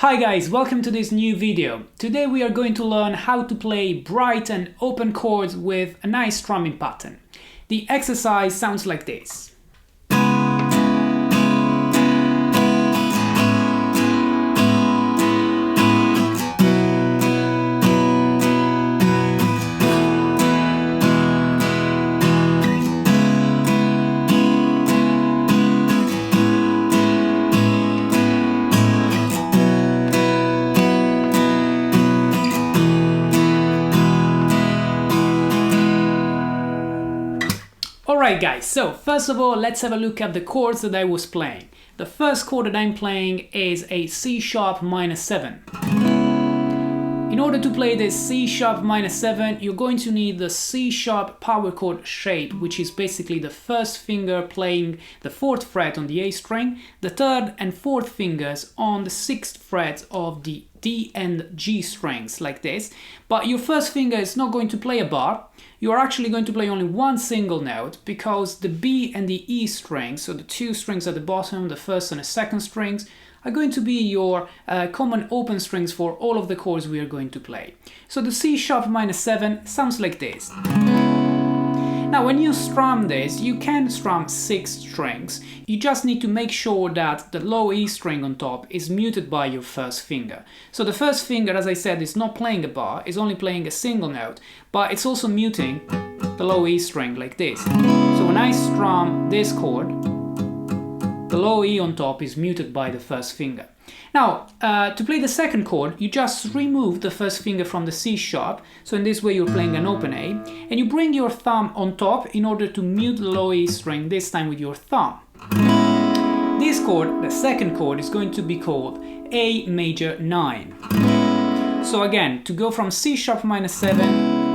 Hi guys, welcome to this new video. Today we are going to learn how to play bright and open chords with a nice strumming pattern. The exercise sounds like this. Alright guys, so first of all let's have a look at the chords that I was playing. The first chord that I'm playing is a C sharp minor 7. In order to play this C sharp minor 7, you're going to need the C sharp power chord shape, which is basically the first finger playing the 4th fret on the A string, the 3rd and 4th fingers on the 6th fret of the D and G strings, like this. But your first finger is not going to play a bar. You are actually going to play only one single note, because the B and the E strings, so the two strings at the bottom, the first and the second strings, are going to be your common open strings for all of the chords we are going to play. So the C sharp minor 7 sounds like this. Now when you strum this, you can strum 6 strings. You just need to make sure that the low E string on top is muted by your first finger. So the first finger, as I said, is not playing a bar, is only playing a single note, but it's also muting the low E string like this. So when I strum this chord, the low E on top is muted by the first finger. Now, to play the second chord, you just remove the first finger from the C sharp, so in this way you're playing an open A, and you bring your thumb on top in order to mute the low E string, this time with your thumb. This chord, the second chord, is going to be called A major 9. So again, to go from C sharp minor 7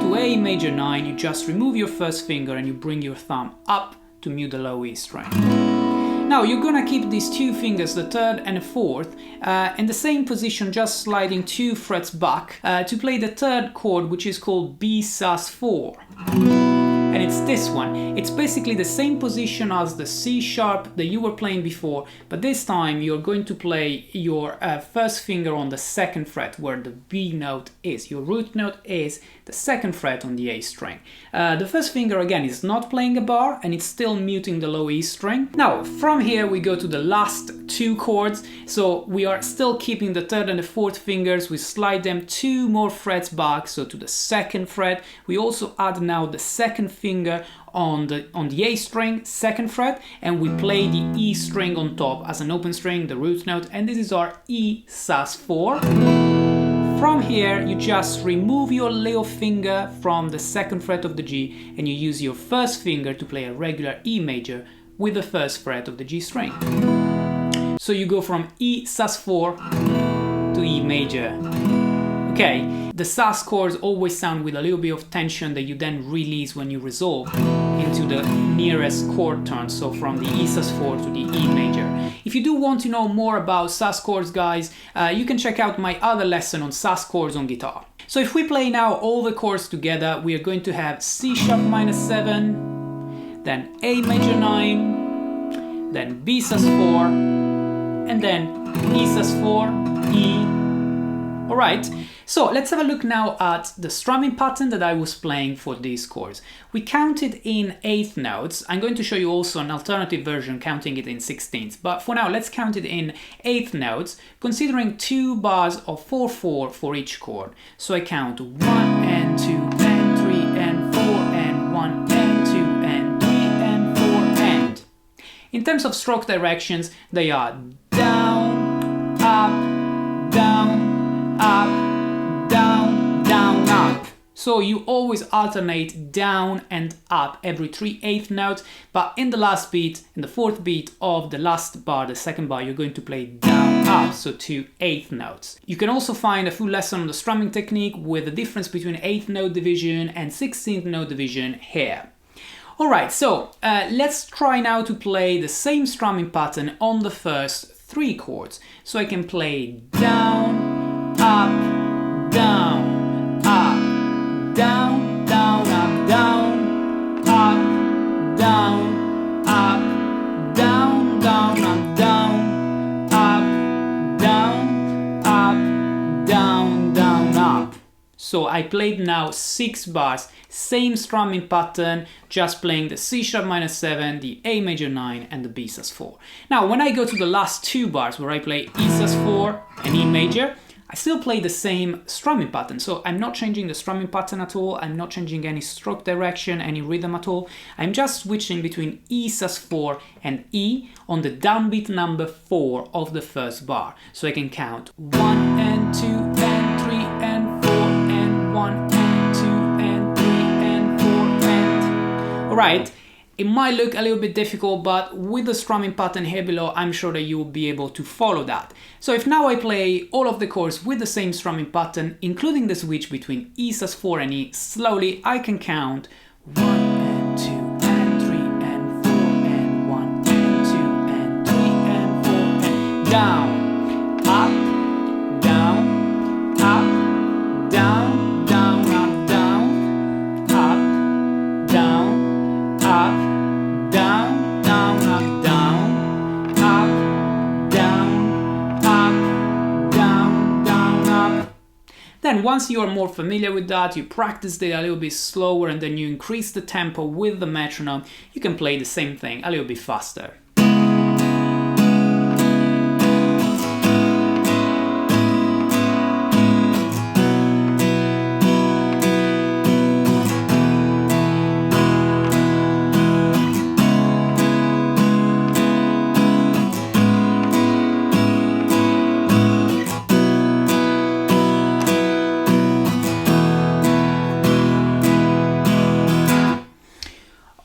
to A major 9, you just remove your first finger and you bring your thumb up to mute the low E string. Now you're gonna keep these two fingers, the 3rd and the 4th, in the same position, just sliding 2 frets back to play the 3rd chord, which is called B sus4. And it's this one. It's basically the same position as the C sharp that you were playing before, but this time you're going to play your first finger on the 2nd fret where the B note is. Your root note is the 2nd fret on the A string. The first finger again is not playing a bar and it's still muting the low E string. Now from here we go to the last two chords. So we are still keeping the 3rd and the 4th fingers. We slide them 2 more frets back, so to the 2nd fret. We also add now the 2nd finger on the A string, 2nd fret, and we play the E string on top as an open string, the root note, and this is our E sus4. From here you just remove your little finger from the 2nd fret of the G and you use your first finger to play a regular E major with the 1st fret of the G string. So you go from E sus4 to E major. Okay, the sus chords always sound with a little bit of tension that you then release when you resolve into the nearest chord turn, so from the E sus4 to the E major. If you do want to know more about sus chords, guys, you can check out my other lesson on sus chords on guitar. So if we play now all the chords together, we are going to have C sharp minor 7, then A major 9, then B sus4, and then E sus4, E. Alright, so let's have a look now at the strumming pattern that I was playing for these chords. We counted in 8th notes. I'm going to show you also an alternative version counting it in 16ths, but for now let's count it in 8th notes, considering 2 bars of 4/4 for each chord. So I count 1 and 2 and 3 and 4 and 1 and 2 and 3 and 4 and. In terms of stroke directions, they are down, up, down, up, down, down, up. So you always alternate down and up every 3/8 notes, but in the last beat, in the 4th beat of the last bar, the 2nd bar, you're going to play down, up, so 2/8 notes. You can also find a full lesson on the strumming technique with the difference between 8th note division and 16th note division here. Alright, so let's try now to play the same strumming pattern on the first 3 chords. So I can play down, up, down, up, down, down, up, down, up, down, up, down, down, up, down, up, down, up, So I played now 6 bars, same strumming pattern, just playing the C sharp minor 7, the A major 9 and the B sus4. Now when I go to the last 2 bars where I play E sus4 and E major, I still play the same strumming pattern, so I'm not changing the strumming pattern at all, I'm not changing any stroke direction, any rhythm at all. I'm just switching between E sus4 and E on the downbeat number 4 of the first bar. So I can count 1 and 2 and 3 and 4 and 1 and 2 and 3 and 4 and... Alright, it might look a little bit difficult, but with the strumming pattern here below, I'm sure that you will be able to follow that. So if now I play all of the chords with the same strumming pattern, including the switch between E sus4 and E, slowly I can count 1 and 2 and 3 and 4 and 1 and 2 and 3 and 4 and down, up, down, up, down, down, up, down, up, down, up, down, down, up, down, up, down, up, down, down, up. Then once you are more familiar with that, you practice it a little bit slower and then you increase the tempo with the metronome, you can play the same thing a little bit faster.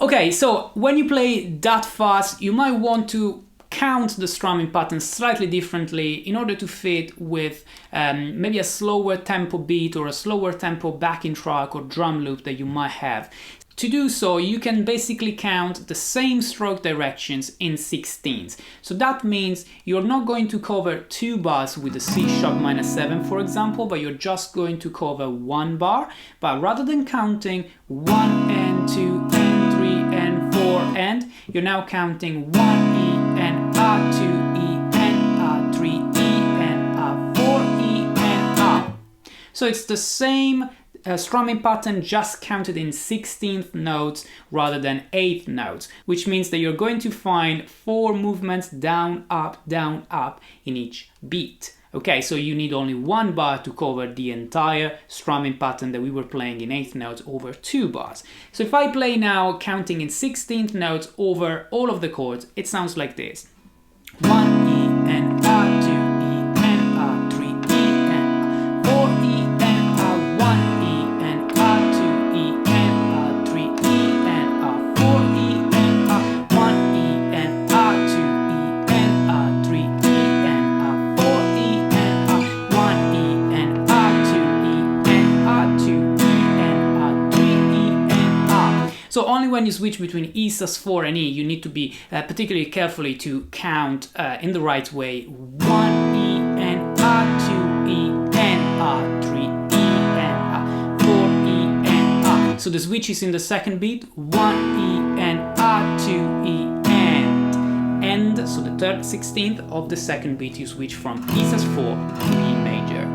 Okay, so when you play that fast, you might want to count the strumming pattern slightly differently in order to fit with maybe a slower tempo beat or a slower tempo backing track or drum loop that you might have. To do so, you can basically count the same stroke directions in 16ths. So that means you're not going to cover 2 bars with the C sharp minor 7, for example, but you're just going to cover 1 bar. But rather than counting 1 and 2 and 3 and 4 and, you're now counting 1 E and A2 E and A3 E and A4 E and A. So it's the same strumming pattern, just counted in 16th notes rather than 8th notes, which means that you're going to find 4 movements down, up in each beat. Okay, so you need only 1 bar to cover the entire strumming pattern that we were playing in 8th notes over 2 bars. So if I play now counting in 16th notes over all of the chords, it sounds like this. 1 E and A2 E and A3 E and A4 E and A1 E and A2 E and A3 E and A4 E and A1 E and A2 E and A3 E and A4 E and A1 E and A2 E and A2 E and A3 E and A. So only when you switch between E sus4 and E, you need to be particularly carefully to count in the right way. 1 E and A2 E and A3 E and A4 E and A. So the switch is in the second beat. 1 E and A2 E and. So the third 16th of the second beat you switch from E sus4 to E major.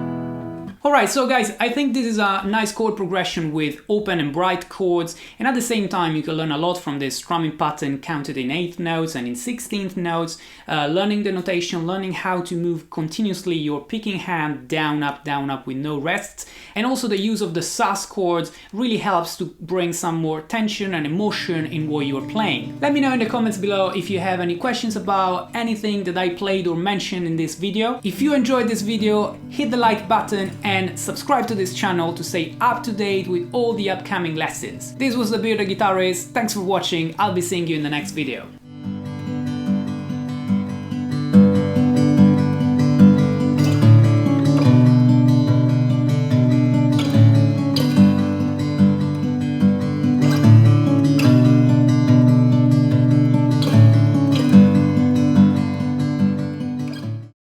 Alright, so guys, I think this is a nice chord progression with open and bright chords, and at the same time you can learn a lot from this strumming pattern counted in 8th notes and in 16th notes, learning the notation, learning how to move continuously your picking hand down up with no rests, and also the use of the sus chords really helps to bring some more tension and emotion in what you're playing. Let me know in the comments below if you have any questions about anything that I played or mentioned in this video. If you enjoyed this video, hit the like button and subscribe to this channel to stay up to date with all the upcoming lessons. This was the Bearded Guitarist, thanks for watching, I'll be seeing you in the next video.